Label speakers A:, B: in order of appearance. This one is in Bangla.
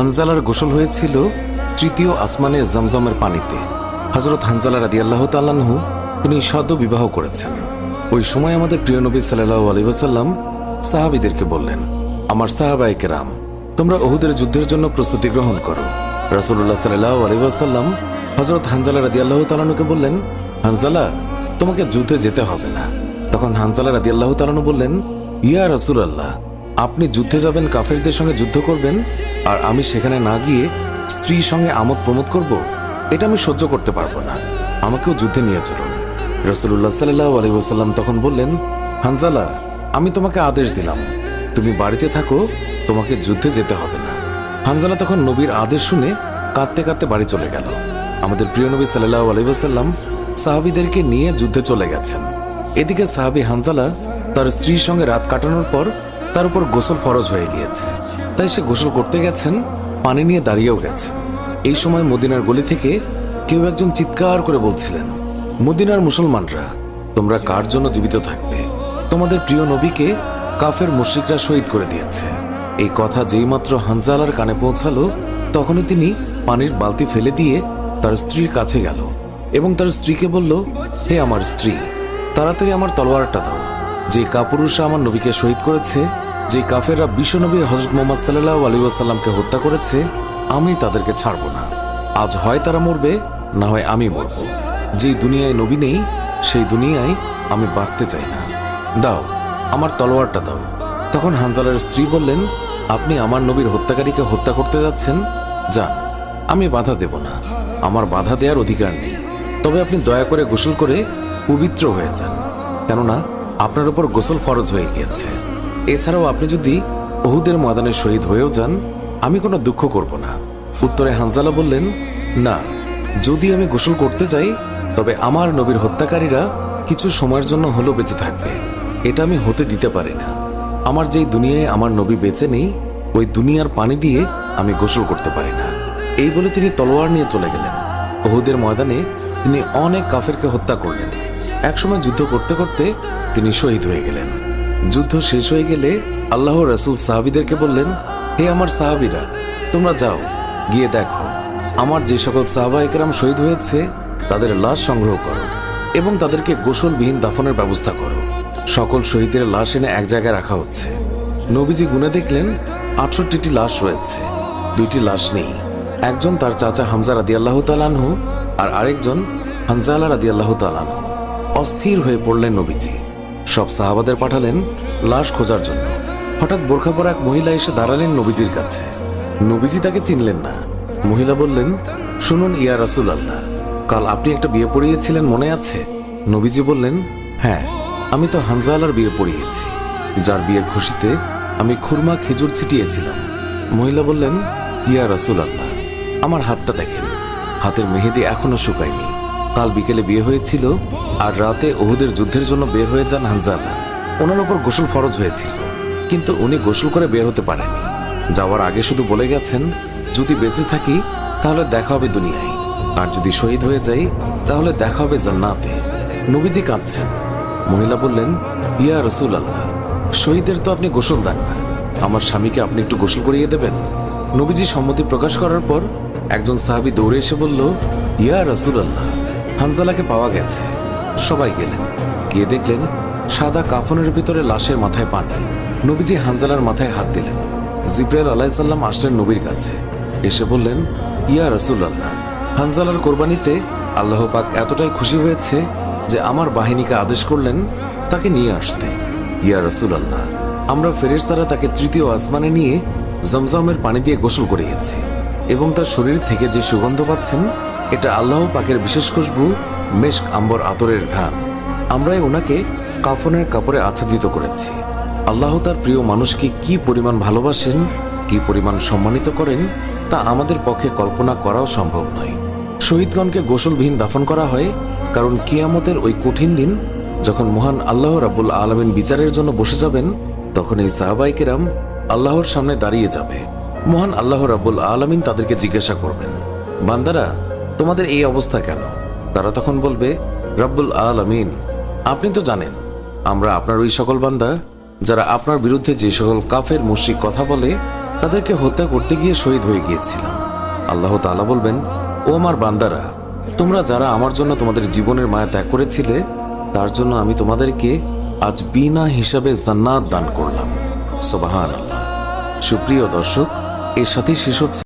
A: হানজালার গোসল হয়েছিল তৃতীয় আসমানে জমজমের পানিতে। হযরত হানজালা রাদিয়াল্লাহু তাআলা আনহু তিনি সদ্য বিবাহ করেছেন। ওই সময় আমাদের প্রিয় নবী সাল্লাল্লাহু আলাইহি ওয়াসাল্লাম সাহাবীদেরকে বললেন, আমার সাহাবায়ে কেরাম, তোমরা উহুদের যুদ্ধের জন্য প্রস্তুতি গ্রহণ করো। রাসূলুল্লাহ সাল্লাল্লাহু আলাইহি ওয়াসাল্লাম হযরত হানজালা রাদিয়াল্লাহু তাআলা আনহুকে বললেন, হানজালা, তোমাকে যুদ্ধে যেতে হবে না। তখন হানজালা রাদিয়াল্লাহু তাআলা আনহু বললেন, ইয়া রাসূলুল্লাহ, আপনি যুদ্ধে যাবেন, কাফেরদের সঙ্গে যুদ্ধ করবেন, আর আমি সেখানে না গিয়ে স্ত্রীর সঙ্গে আমোদ প্রমোদ করব? এটা আমি সহ্য করতে পারবো না, আমাকেও যুদ্ধে নিয়ে চলুন। রাসূলুল্লাহ সাল্লাল্লাহু আলাইহি ওয়াসাল্লাম তখন বললেন, হানজালা, আমি তোমাকে আদেশ দিলাম, তুমি বাড়িতে থাকো, তোমাকে যুদ্ধে যেতে হবে না। হানজালা তখন নবীর আদেশ শুনে কাঁদতে কাঁদতে বাড়ি চলে গেল। আমাদের প্রিয় নবী সাল্লাল্লাহু আলাইহি ওয়াসাল্লাম সাহাবীদেরকে নিয়ে যুদ্ধে চলে গেছেন। এদিকে সাহাবী হানজালা তার স্ত্রীর সঙ্গে রাত কাটানোর পর তার উপর গোসল ফরজ হয়ে গিয়েছে, তাই সে গোসল করতে গেছেন, পানি নিয়ে দাঁড়িয়েও গেছেন। এই সময় মদিনার গলি থেকে কেউ একজন চিৎকার করে বলছিলেন, মদিনার মুসলমানরা, তোমরা কার জন্য জীবিত থাকবে? তোমাদের প্রিয় নবীকে কাফের মুশরিকরা শহীদ করে দিয়েছে। এই কথা যেই মাত্র হানজালার কানে পৌঁছালো, তখনই তিনি পানির বালতি ফেলে দিয়ে তার স্ত্রীর কাছে গেল এবং তার স্ত্রীকে বলল, হে আমার স্ত্রী, তাড়াতাড়ি আমার তলোয়ারটা দাও। যে কাপুরুষরা আমার নবীকে শহীদ করেছে, যে কাফেররা বিশ্বনবী হযরত মুহাম্মদ সাল্লাল্লাহু আলাইহি ওয়াসাল্লামকে হত্যা করেছে, আমি তাদেরকে ছাড়ব না। আজ হয় তারা মরবে, না হয় আমি মরব। যেই দুনিয়ায় নবী নেই, সেই দুনিয়ায় আমি বাঁচতে চাই না। দাও, আমার তলোয়ারটা দাও। তখন হানজালার স্ত্রী বললেন, আপনি আমার নবীর হত্যাকারীকে হত্যা করতে যাচ্ছেন? যান, আমি বাধা দেব না, আমার বাধা দেওয়ার অধিকার নেই। তবে আপনি দয়া করে গোসল করে পবিত্র হয়ে যান, কেননা আপনার উপর গোসল ফরজ হয়ে গিয়েছে। এছাড়াও আপনি যদি উহুদের ময়দানে শহীদ হয়েও যান, আমি কোনো দুঃখ করব না। উত্তরে হানজালা বললেন, না, যদি আমি গোসল করতে চাই, তবে আমার নবীর হত্যাকারীরা কিছু সময়ের জন্য হলেও বেঁচে থাকবে, এটা আমি হতে দিতে পারি না। আমার যেই দুনিয়ায় আমার নবী বেঁচে নেই, ওই দুনিয়ার পানি দিয়ে আমি গোসল করতে পারি না। এই বলে তিনি তলোয়ার নিয়ে চলে গেলেন। উহুদের ময়দানে তিনি অনেক কাফেরকে হত্যা করলেন। একসময় যুদ্ধ করতে করতে তিনি শহীদ হয়ে গেলেন। যুদ্ধ শেষ হয়ে গেলে আল্লাহর রাসূল সাহাবীদেরকে বললেন, হে আমার সাহাবীরা, তোমরা যাও, গিয়ে দেখো আমার যে সকল সাহাবায়ে কেরাম শহীদ হয়েছে তাদের লাশ সংগ্রহ করো এবং তাদেরকে গোসলবিহীন দাফনের ব্যবস্থা করো। সকল শহীদের লাশ এনে এক জায়গায় রাখা হচ্ছে। নবীজি গুনে দেখলেন ৬৮টি লাশ রয়েছে, ২টি লাশ নেই। একজন তার চাচা হামজা রাদিয়াল্লাহু তাআলা আনহু, আর আরেকজন হানজালা রাদিয়াল্লাহু তাআলা আনহু। অস্থির হয়ে পড়লেন নবীজি। সব সাহাবাদের পাঠালেন লাশ খোঁজার জন্য। হঠাৎ বোরখা পরা এক মহিলা এসে দাঁড়ালেন নবীজির কাছে। নবীজি তাকে চিনলেন না। মহিলা বললেন, শুনুন ইয়া রাসূলুল্লাহ, কাল আপনি একটা বিয়ে পড়িয়েছিলেন, মনে আছে? নবীজি বললেন, হ্যাঁ, আমি তো হানজালার বিয়ে পড়িয়েছি, যার বিয়ের খুশিতে আমি খুরমা খেজুর ছিটিয়েছিলাম। মহিলা বললেন, ইয়া রাসূলুল্লাহ, আমার হাতটা দেখেন, হাতের মেহেদি এখনো শুকায়নি। কাল বিকেলে বিয়ে হয়েছিল, আর রাতে উহুদের যুদ্ধের জন্য বের হয়ে যান হানজালা। ওনার উপর গোসল ফরজ হয়েছিল, কিন্তু উনি গোসল করে বের হতে পারেননি। যাওয়ার আগে শুধু বলে গেছেন, যদি বেঁচে থাকি তাহলে দেখা হবে দুনিয়ায়, আর যদি শহীদ হয়ে যাই তাহলে দেখা হবে জান্নাতে। নবীজি কাঁদছেন। মহিলা বললেন, ইয়া রাসূলুল্লাহ, শহীদের তো আপনি গোসল দেন না, আমার স্বামীকে আপনি একটু গোসল করিয়ে দেবেন। নবীজি সম্মতি প্রকাশ করার পর একজন সাহাবী দৌড়ে এসে বলল, ইয়া রাসূলুল্লাহ, হানজালাকে পাওয়া গেছে। সবাই গেলেন, গিয়ে দেখলেন সাদা কাফনের ভিতরে লাশের মাথায় পানি। নবীজি হানজালার মাথায় হাত দিলেন। জিবরাইল আলাইহিস সালাম আসলেন নবীর কাছে, এসে বললেন, ইয়া রাসূলুল্লাহ, হানজালার কোরবানিতে আল্লাহ পাক এতটাই খুশি হয়েছে যে আমার বাহিনীকে আদেশ করলেন তাকে নিয়ে আসতে। ইয়া রাসূলুল্লাহ, আমরা ফেরেশতারা তাকে তৃতীয় আসমানে নিয়ে জমজমের পানি দিয়ে গোসল করিয়েছি এবং তার শরীর থেকে যে সুগন্ধ পাচ্ছেন, এটা আল্লাহ পাকের বিশেষ খুশবু, মেশক আম্বর আতরের ঘ্রাণ। আমরাই ওনাকে কাফনের কাপড়ে আচ্ছাদিত করেছি। আল্লাহ তার প্রিয় মানুষকে কি পরিমাণ ভালোবাসেন, কি পরিমাণ সম্মানিত করেন, তা আমাদের পক্ষে কল্পনা করাও সম্ভব নয়। শহীদগণকে গোসলবিহীন দাফন করা হয় কারণ কিয়ামতের ওই কঠিন দিন যখন মহান আল্লাহ রাব্বুল আলামিন বিচারের জন্য বসে যাবেন, তখন এই সাহাবায়ে কেরাম আল্লাহর সামনে দাঁড়িয়ে যাবে। মহান আল্লাহ রাব্বুল আলামিন তাদেরকে জিজ্ঞাসা করবেন, বান্দারা, তোমাদের এই অবস্থা কেন? তারা তখন বলবে, রাব্বুল আলামিন, আপনি তো জানেন আমরা আপনার ওই সকল বান্দা যারা আপনার বিরুদ্ধে যে সকল কাফের মুশরিক কথা বলে তাদেরকে হত্যা করতে গিয়ে শহীদ হয়ে গিয়েছিলাম। আল্লাহ তাআলা বলবেন, ও আমার বান্দারা, তোমরা যারা আমার জন্য তোমাদের জীবনের মায়া ত্যাগ করেছিলে, তার জন্য আমি তোমাদেরকে আজ বিনা হিসাবে জান্নাত দান করলাম। সুবহানাল্লাহ। সুপ্রিয় দর্শক, এর সাথেই শেষ হচ্ছে